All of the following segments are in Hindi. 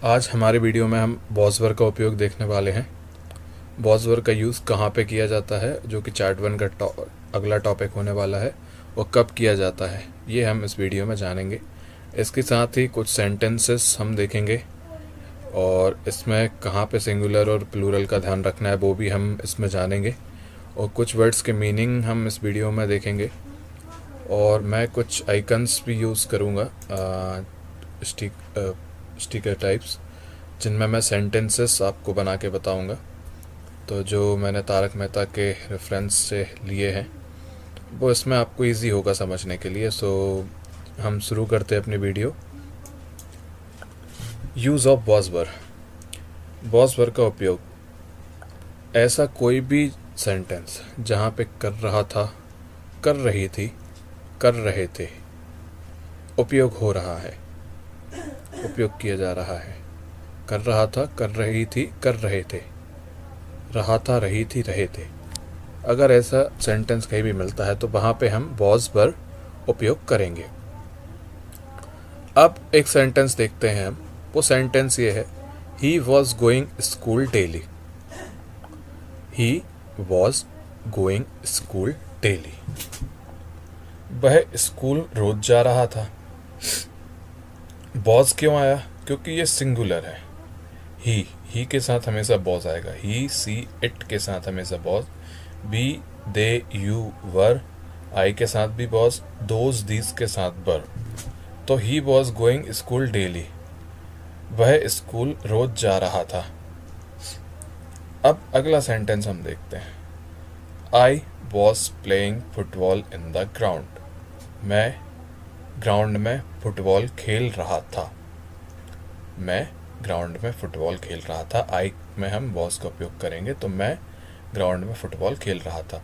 आज हमारे वीडियो में हम वॉज वर्ब का उपयोग देखने वाले हैं। वॉज वर्ब का यूज़ कहाँ पे किया जाता है, जो कि चार्ट 1 का अगला टॉपिक होने वाला है, और कब किया जाता है, ये हम इस वीडियो में जानेंगे। इसके साथ ही कुछ सेंटेंसेस हम देखेंगे और इसमें कहाँ पे सिंगुलर और प्लूरल का ध्यान रखना है वो भी हम इसमें जानेंगे, और कुछ वर्ड्स के मीनिंग हम इस वीडियो में देखेंगे। और मैं कुछ आइकन्स भी यूज़ करूँगा, स्टिकर टाइप्स, जिनमें मैं सेंटेंसेस आपको बना के बताऊंगा। तो जो मैंने तारक मेहता के रेफरेंस से लिए हैं वो इसमें आपको इजी होगा समझने के लिए। सो हम शुरू करते हैं अपनी video. Use of was verb. Was verb का उपयोग, ऐसा कोई भी सेंटेंस जहाँ पे कर रहा था, कर रही थी, कर रहे थे उपयोग हो रहा है, उपयोग किया जा रहा है। कर रहा था, कर रही थी, कर रहे थे, रहा था, रही थी, रहे थे। अगर ऐसा सेंटेंस कहीं भी मिलता है तो वहाँ पे हम वॉज वर्ब उपयोग करेंगे। अब एक सेंटेंस देखते हैं हम। वो सेंटेंस ये है, ही was going school daily. He was going school daily. वह स्कूल रोज जा रहा था। वॉज क्यों आया? क्योंकि ये सिंगुलर है। ही के साथ हमेशा बॉज आएगा। ही, सी, इट के साथ हमेशा बॉज। बी, दे, यू, वर, आई के साथ भी बॉज, दोज, दीज के साथ वर। तो ही वॉज गोइंग स्कूल डेली, वह स्कूल रोज जा रहा था। अब अगला सेंटेंस हम देखते हैं। I was playing football in the ground, मैं ग्राउंड में फुटबॉल खेल रहा था। मैं ग्राउंड में फुटबॉल खेल रहा था। आई में हम वॉज का उपयोग करेंगे, तो मैं ग्राउंड में फुटबॉल खेल रहा था।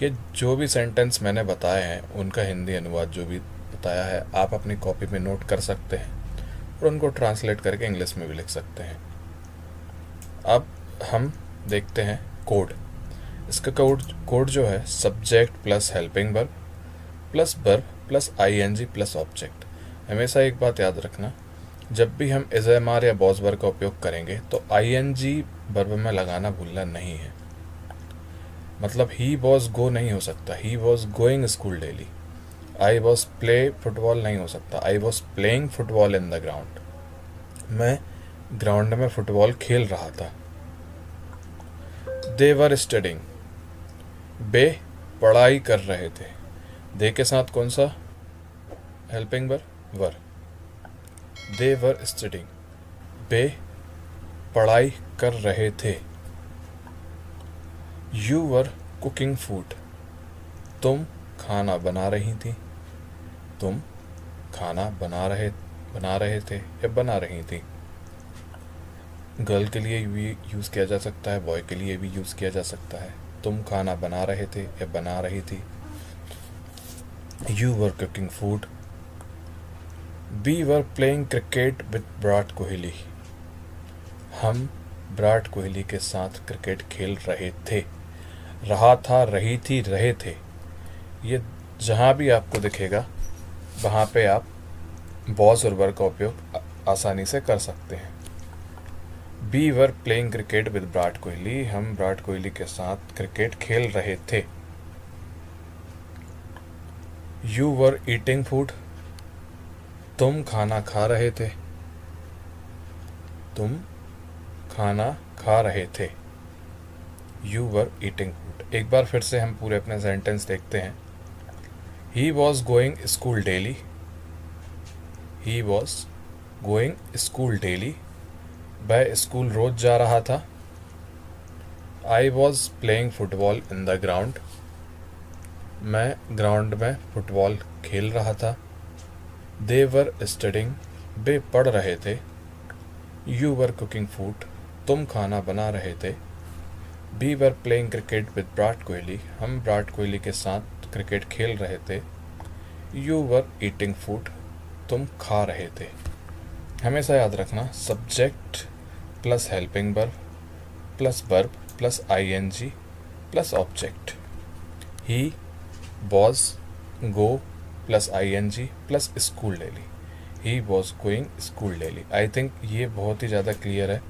ये जो भी सेंटेंस मैंने बताए हैं उनका हिंदी अनुवाद जो भी बताया है आप अपनी कॉपी में नोट कर सकते हैं और उनको ट्रांसलेट करके इंग्लिश में भी लिख सकते हैं। अब हम देखते हैं कोड। इसका कोड जो है, subject plus helping verb plus verb plus ING plus object. हमेशा एक बात याद रखना, जब भी हम इज़-एम-आर या वॉज वर्ब का उपयोग करेंगे तो आईएनजी वर्ब में लगाना भूलना नहीं है। मतलब ही वॉज गो नहीं हो सकता, ही was going school daily. I was play football नहीं हो सकता, आई was playing football in the ground. मैं ग्राउंड में फुटबॉल खेल रहा था। दे वर स्टडिंग, वे पढ़ाई कर रहे थे। दे के साथ कौन सा helping verb? Were. They were studying, वे पढ़ाई कर रहे थे। यू वर कुकिंग फूड, तुम खाना बना रही थी। तुम खाना बना रहे थे या बना रही थी। गर्ल के लिए भी यूज़ किया जा सकता है, बॉय के लिए भी यूज़ किया जा सकता है। तुम खाना बना रहे थे या बना रही थी। You were cooking food. We were playing cricket with Virat Kohli, हम विराट कोहली के साथ क्रिकेट खेल रहे थे। रहा था, रही थी, रहे थे, ये जहाँ भी आपको दिखेगा वहाँ पे आप वॉज और वर का उपयोग आसानी से कर सकते हैं। We were playing cricket with Virat Kohli, हम विराट कोहली के साथ क्रिकेट खेल रहे थे। यू वर ईटिंग फूड, तुम खाना खा रहे थे। तुम खाना खा रहे थे। You were eating food. एक बार फिर से हम पूरे अपने सेंटेंस देखते हैं। He was going school daily, he was going school daily, वह स्कूल रोज जा रहा था। I was playing football in the ground, मैं ग्राउंड में फुटबॉल खेल रहा था। दे वर स्टडिंग, वे पढ़ रहे थे। यू वर कुकिंग फूड, तुम खाना बना रहे थे। We were playing cricket with Virat Kohli, हम विराट कोहली के साथ क्रिकेट खेल रहे थे। यू वर ईटिंग फूड, तुम खा रहे थे। हमेशा याद रखना, subject plus helping verb plus ING plus object. He was go plus ING plus school daily. He was going school daily. I think ये बहुत ही ज़्यादा क्लियर है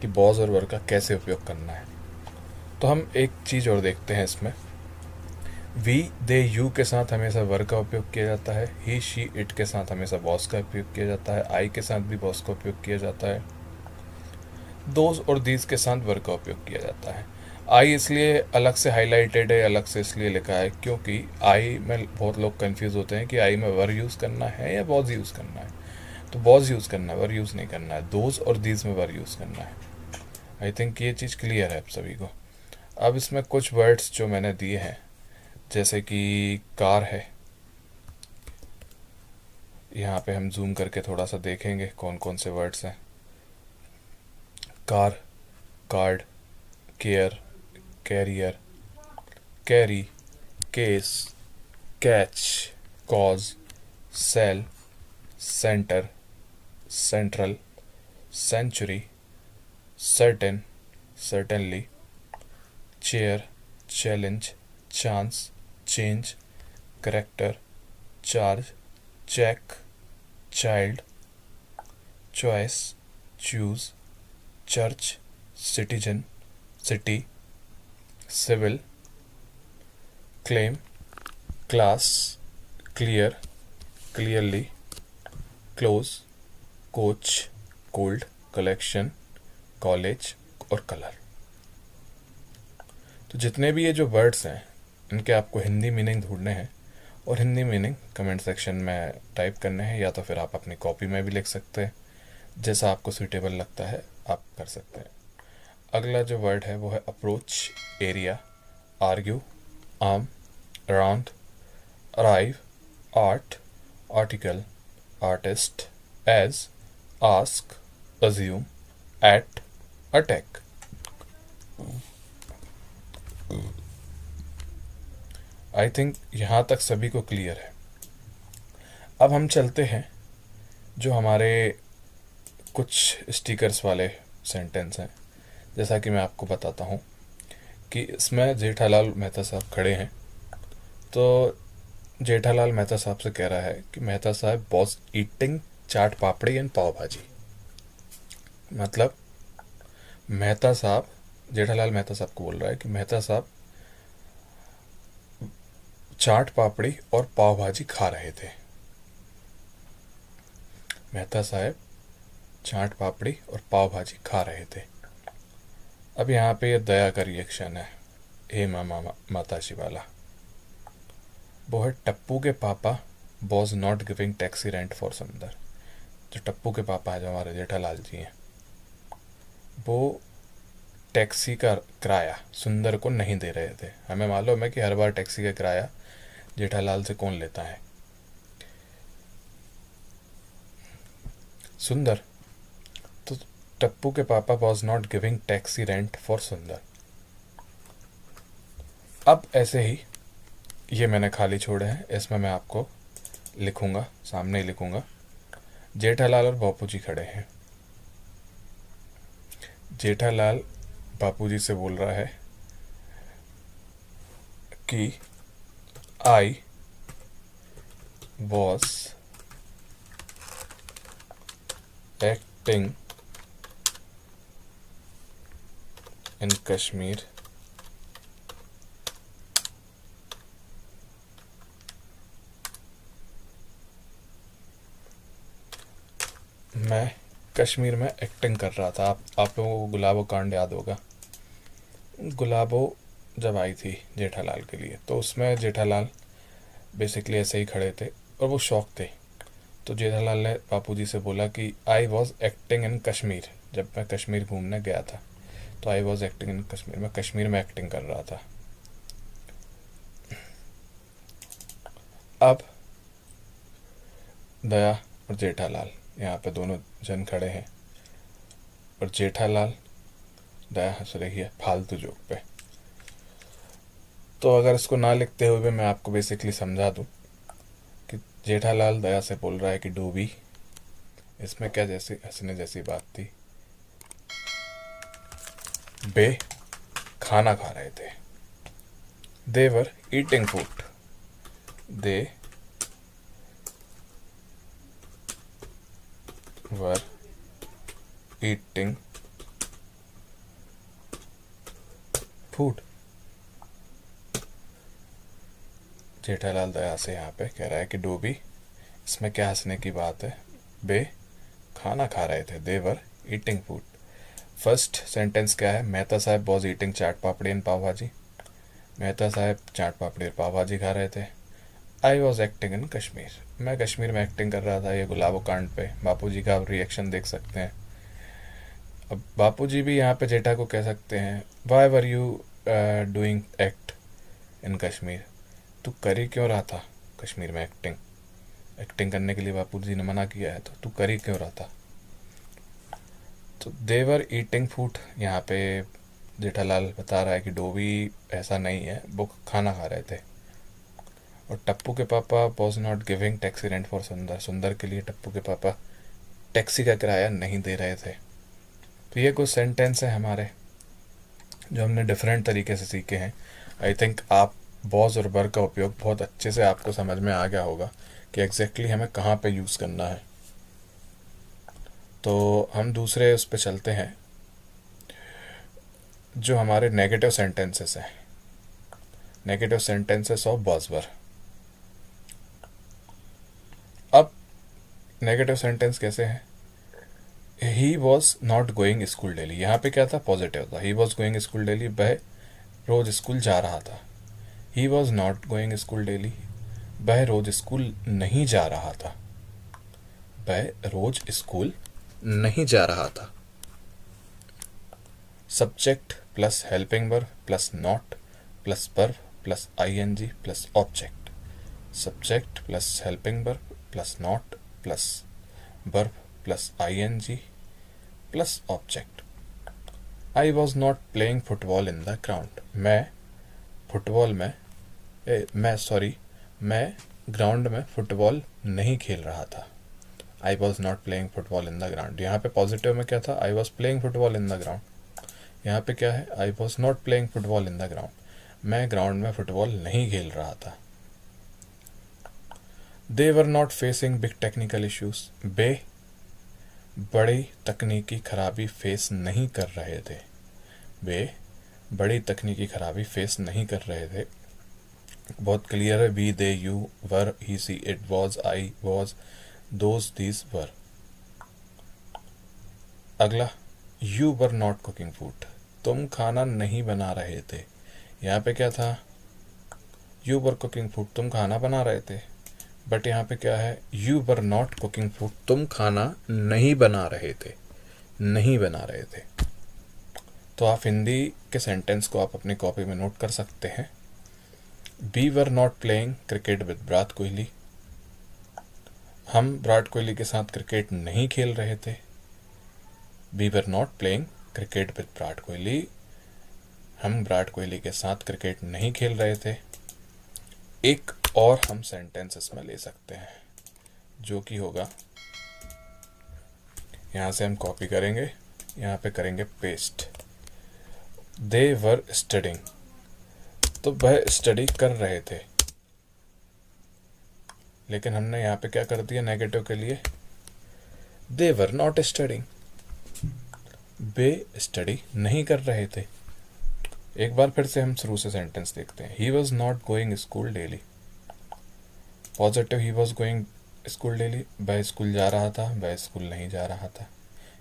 कि वॉज और वर का कैसे उपयोग करना है। तो हम एक चीज़ और देखते हैं इसमें। वी दे यू के साथ हमेशा वर का उपयोग किया जाता है। ही शी इट के साथ हमेशा वॉज का उपयोग किया जाता है। आई के साथ भी वॉज का उपयोग किया जाता है। दोज और दीज के साथ वर का उपयोग किया जाता है। आई इसलिए अलग से हाईलाइटेड है, अलग से इसलिए लिखा है क्योंकि आई में बहुत लोग कंफ्यूज होते हैं कि आई में वर यूज़ करना है या वॉज यूज़ करना है। तो वॉज यूज़ करना है, वर यूज़ नहीं करना है। दोज और दीज में वर यूज़ करना है। आई थिंक ये चीज़ क्लियर है आप सभी को। अब इसमें कुछ वर्ड्स जो मैंने दिए हैं, जैसे कि कार है, यहाँ पे हम जूम करके थोड़ा सा देखेंगे कौन कौन से वर्ड्स हैं। Car, card, care, career, carry, case, catch, cause, cell, centre, central, century, certain, certainly, chair, challenge, chance, change, character, charge, check, child, choice, choose, church, citizen, city, civil, claim, class, clear, clearly, close, coach, cold, collection, college और कलर। तो जितने भी ये जो वर्ड्स हैं इनके आपको हिंदी मीनिंग ढूंढने हैं और हिंदी मीनिंग कमेंट सेक्शन में टाइप करने हैं, या तो फिर आप अपनी कॉपी में भी लिख सकते हैं। जैसा आपको सूटेबल लगता है आप कर सकते हैं। अगला जो वर्ड है वो है approach, area, argue, arm, around, arrive, art, article, artist, age, ask, assume, at, attack. I think यहाँ तक सभी को क्लियर है। अब हम चलते हैं जो हमारे कुछ स्टिकर्स वाले सेंटेंस हैं। जैसा कि मैं आपको बताता हूँ कि इसमें जेठालाल मेहता साहब खड़े हैं। तो जेठालाल मेहता साहब से कह रहा है कि मेहता साहब was eating chaat papdi and pav bhaji. मतलब मेहता साहब, जेठालाल मेहता साहब को बोल रहा है कि मेहता साहब चाट पापड़ी और पाव भाजी खा रहे थे। मेहता साहब चाट पापड़ी और पाव भाजी खा रहे थे। अब यहाँ पे ये दया का रिएक्शन है, हे मामा माताजी वाला। वो है टप्पू के पापा was not giving taxi rent for सुंदर। जो टप्पू के पापा है, जो हमारे जेठालाल जी हैं, वो टैक्सी का किराया सुंदर को नहीं दे रहे थे। हमें मालूम है कि हर बार टैक्सी का किराया जेठालाल से कौन लेता है? सुंदर। तो टप्पू के पापा was not giving taxi rent for सुंदर। अब ऐसे ही ये मैंने खाली छोड़े हैं, इसमें मैं आपको लिखूंगा, सामने ही लिखूंगा। जेठालाल और बापूजी खड़े हैं। जेठालाल बापूजी से बोल रहा है कि आई वॉज एक्टिंग इन कश्मीर मैं कश्मीर में एक्टिंग कर रहा था। आप लोगों को गुलाबो कांड याद होगा। गुलाबो जब आई थी जेठालाल के लिए, तो उसमें जेठालाल बेसिकली ऐसे ही खड़े थे और वो शौक थे। तो जेठालाल ने बापूजी से बोला कि आई वॉज एक्टिंग इन कश्मीर। जब मैं कश्मीर घूमने गया था तो आई वॉज एक्टिंग इन कश्मीर, मैं कश्मीर में एक्टिंग कर रहा था। अब दया और जेठालाल यहाँ पे दोनों जन खड़े हैं और जेठालाल दया हंस रही है फालतू जोक पे। तो अगर इसको ना लिखते हुए मैं आपको बेसिकली समझा दूं कि जेठालाल दया से बोल रहा है कि डूबी, इसमें क्या जैसी हंसने जैसी बात थी। बे खाना खा रहे थे। They were eating food. They eating food. Jethalal Daya से यहाँ पे कह रहा है कि डोबी, इसमें क्या हंसने की बात है, बे खाना खा रहे थे, they were eating food. First sentence क्या है, मेहता साहब was eating chaat papdi and pav bhaji. Mehta साहब चाट पापड़ी और पाव भाजी खा रहे थे। आई वॉज एक्टिंग इन कश्मीर, मैं कश्मीर में एक्टिंग कर रहा था। ये गुलाबो कांड पे बापूजी का रिएक्शन देख सकते हैं। अब बापूजी भी यहाँ पे जेठा को कह सकते हैं, why were you doing act in Kashmir, तू कर ही क्यों रहा था कश्मीर में एक्टिंग। एक्टिंग करने के लिए बापूजी ने मना किया है तो तू कर ही क्यों रहा था। तो देवर ईटिंग फूड, यहाँ पे जेठालाल बता रहा है कि डोबी ऐसा नहीं है, वो खाना खा रहे थे। और टप्पू के पापा was not giving taxi rent for सुंदर, सुंदर के लिए टप्पू के पापा टैक्सी का किराया नहीं दे रहे थे। तो ये कुछ सेंटेंस है हमारे जो हमने डिफरेंट तरीके से सीखे हैं। आई थिंक आप वॉज और वर का उपयोग बहुत अच्छे से आपको समझ में आ गया होगा कि एग्जैक्टली हमें कहाँ पे यूज़ करना है। तो हम दूसरे उस पर चलते हैं जो हमारे नेगेटिव सेंटेंसेस हैं, negative sentences of was were. अब नेगेटिव सेंटेंस कैसे हैं, he was not going school daily, यहाँ पे क्या था, पॉजिटिव था। He was going school daily, वह रोज स्कूल जा रहा था। He was not going school daily, वह रोज स्कूल नहीं जा रहा था। वह रोज स्कूल नहीं जा रहा था। Subject plus helping verb plus not plus verb plus ING plus object. Subject plus helping verb plus not plus verb plus ING plus object. I was not playing football in the ground, मैं फुटबॉल में मैं ग्राउंड में फुटबॉल नहीं खेल रहा था। I was not playing football in the ground, यहाँ पे पॉजिटिव में क्या था, I was playing football in the ground. यहाँ पे क्या है, I was not playing football in the ground, मैं ग्राउंड में फुटबॉल नहीं खेल रहा था। They were not facing big technical issues, वे बड़ी तकनीकी खराबी फेस नहीं कर रहे थे। वे बड़ी तकनीकी खराबी फेस नहीं कर रहे थे, बहुत क्लियर है। We they you were he she it was I was those these were. अगला, you were not cooking food, तुम खाना नहीं बना रहे थे। यहाँ पे क्या था, यू वर कुकिंग फूड, तुम खाना बना रहे थे। बट यहाँ पे क्या है, you were not cooking food, तुम खाना नहीं बना रहे थे, नहीं बना रहे थे। तो आप हिंदी के सेंटेंस को आप अपनी कॉपी में नोट कर सकते हैं। We were not playing cricket with Virat Kohli, हम विराट कोहली के साथ क्रिकेट नहीं खेल रहे थे। We were not playing cricket with Virat Kohli, हम विराट कोहली के साथ क्रिकेट नहीं खेल रहे थे। एक और हम सेंटेंस इसमें ले सकते हैं जो कि होगा, यहाँ से हम कॉपी करेंगे, यहाँ पे करेंगे पेस्ट। दे वर स्टडिंग, तो वह स्टडी कर रहे थे, लेकिन हमने यहाँ पे क्या कर दिया नेगेटिव के लिए, दे वर नॉट स्टडिंग, वे स्टडी नहीं कर रहे थे। एक बार फिर से हम शुरू से सेंटेंस देखते हैं। He was not going school daily, positive, he was going school daily, वह स्कूल जा रहा था, वह स्कूल नहीं जा रहा था।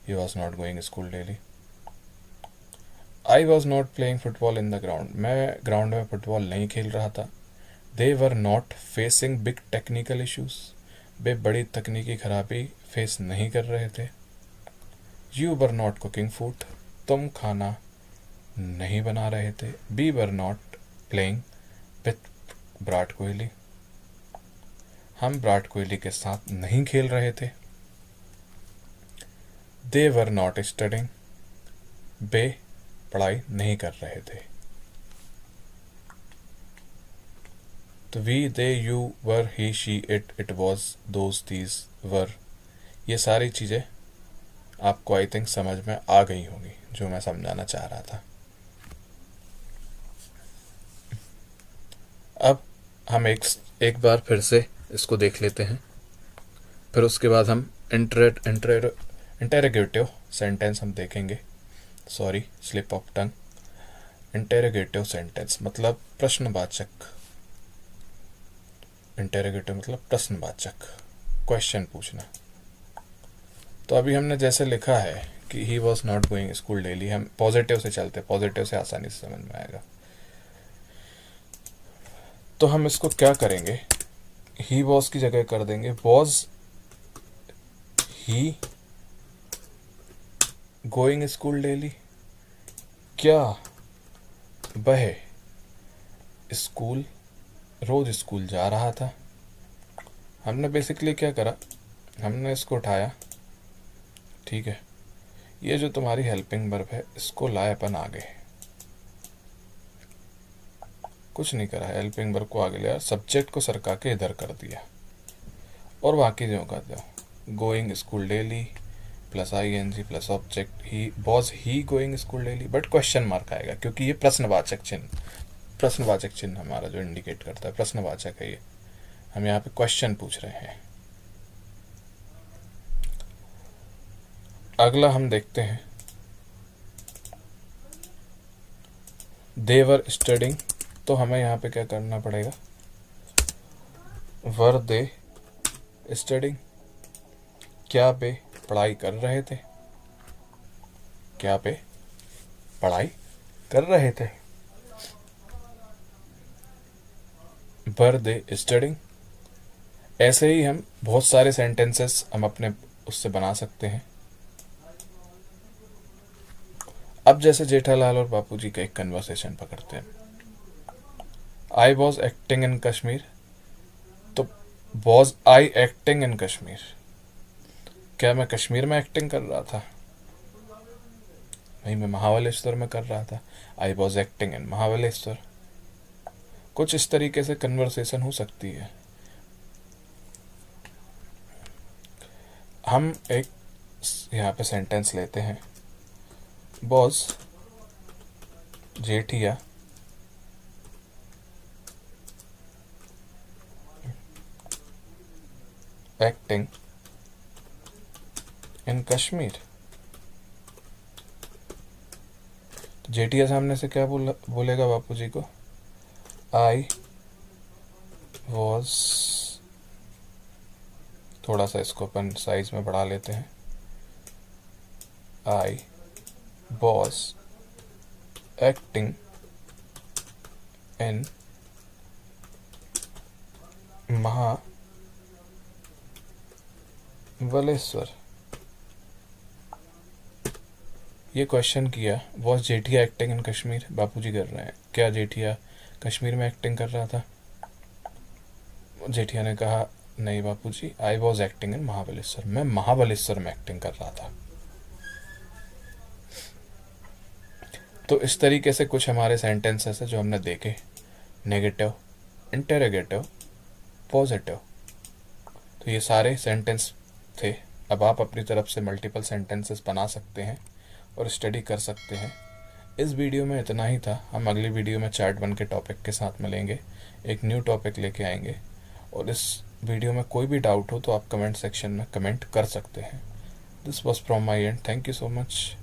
He was not going school daily. I was not playing football in the ground, मैं ग्राउंड में फुटबॉल नहीं खेल रहा था। They were not facing big technical issues, वे बड़ी तकनीकी खराबी फेस नहीं कर रहे थे। You were not cooking food, तुम खाना नहीं बना रहे थे। We were not playing with Virat Kohli, हम विराट कोहली के साथ नहीं खेल रहे थे। दे वर नॉट स्टडिंग, वे पढ़ाई नहीं कर रहे थे। तो we they you were he she it it was those these were, ये सारी चीज़ें आपको आई थिंक समझ में आ गई होंगी जो मैं समझाना चाह रहा था। अब हम एक बार फिर से इसको देख लेते हैं, फिर उसके बाद हम इंटेरोगेटिव सेंटेंस हम देखेंगे, sorry slip of tongue. Interrogative sentence मतलब प्रश्नवाचक, इंटेरोगेटिव मतलब प्रश्नवाचक, क्वेश्चन पूछना। तो अभी हमने जैसे लिखा है कि ही was not going school daily, हम पॉजिटिव से चलते, पॉजिटिव से आसानी से समझ में आएगा। तो हम इसको क्या करेंगे, ही वॉज की जगह कर देंगे was he going school daily, क्या वह स्कूल रोज स्कूल जा रहा था। हमने बेसिकली क्या करा, हमने इसको उठाया, ठीक है, ये जो तुम्हारी हेल्पिंग वर्ब है इसको लाए अपन आगे, कुछ नहीं करा, हेल्पिंग वर्ब को आगे लिया, सब्जेक्ट को सरका के इधर कर दिया और बाकी जो कर दो, going school daily plus ING plus object he, was he going school daily, but question mark आएगा क्योंकि ये प्रश्नवाचक चिन्ह हमारा जो इंडिकेट करता है प्रश्नवाचक है, ये हम यहाँ पे क्वेश्चन पूछ रहे हैं। अगला हम देखते हैं, दे वर स्टडिंग, तो हमें यहाँ पे क्या करना पड़ेगा, वर दे स्टडिंग, क्या वे पढ़ाई कर रहे थे, क्या वे पढ़ाई कर रहे थे, वर दे स्टडिंग। ऐसे ही हम बहुत सारे सेंटेंसेस हम अपने उससे बना सकते हैं। अब जैसे जेठालाल और बापूजी का एक कन्वर्सेशन पकड़ते हैं, I was acting in Kashmir, तो was I acting in Kashmir, क्या मैं कश्मीर में एक्टिंग कर रहा था, नहीं मैं महाबलेश्वर में कर रहा था, I was acting in Mahabaleshwar. कुछ इस तरीके से कन्वर्सेशन हो सकती है। हम एक यहाँ पे सेंटेंस लेते हैं, boss Jethiya acting in Kashmir. Jethiya सामने से क्या बोलेगा बापूजी को, आई वॉज, थोड़ा सा इसको अपन साइज में बढ़ा लेते हैं, I was acting in Mahabaleshwar. ये क्वेश्चन किया, was Jethiya acting in Kashmir, Bapuji कर रहे हैं, क्या जेठिया कश्मीर में एक्टिंग कर रहा था। जेठिया ने कहा नहीं Bapuji, I was acting in Mahabaleshwar, मैं महाबलेश्वर में एक्टिंग कर रहा था। तो इस तरीके से कुछ हमारे सेंटेंसेस है जो हमने देखे, नेगेटिव, इंटेरोगेटिव, पॉजिटिव। तो ये सारे सेंटेंस थे। अब आप अपनी तरफ से मल्टीपल सेंटेंसेस बना सकते हैं और स्टडी कर सकते हैं। इस वीडियो में इतना ही था। हम अगली वीडियो में चार्ट 1 के टॉपिक के साथ मिलेंगे, एक न्यू टॉपिक लेके आएंगे। और इस वीडियो में कोई भी डाउट हो तो आप कमेंट सेक्शन में कमेंट कर सकते हैं। This was from my and, thank you so much.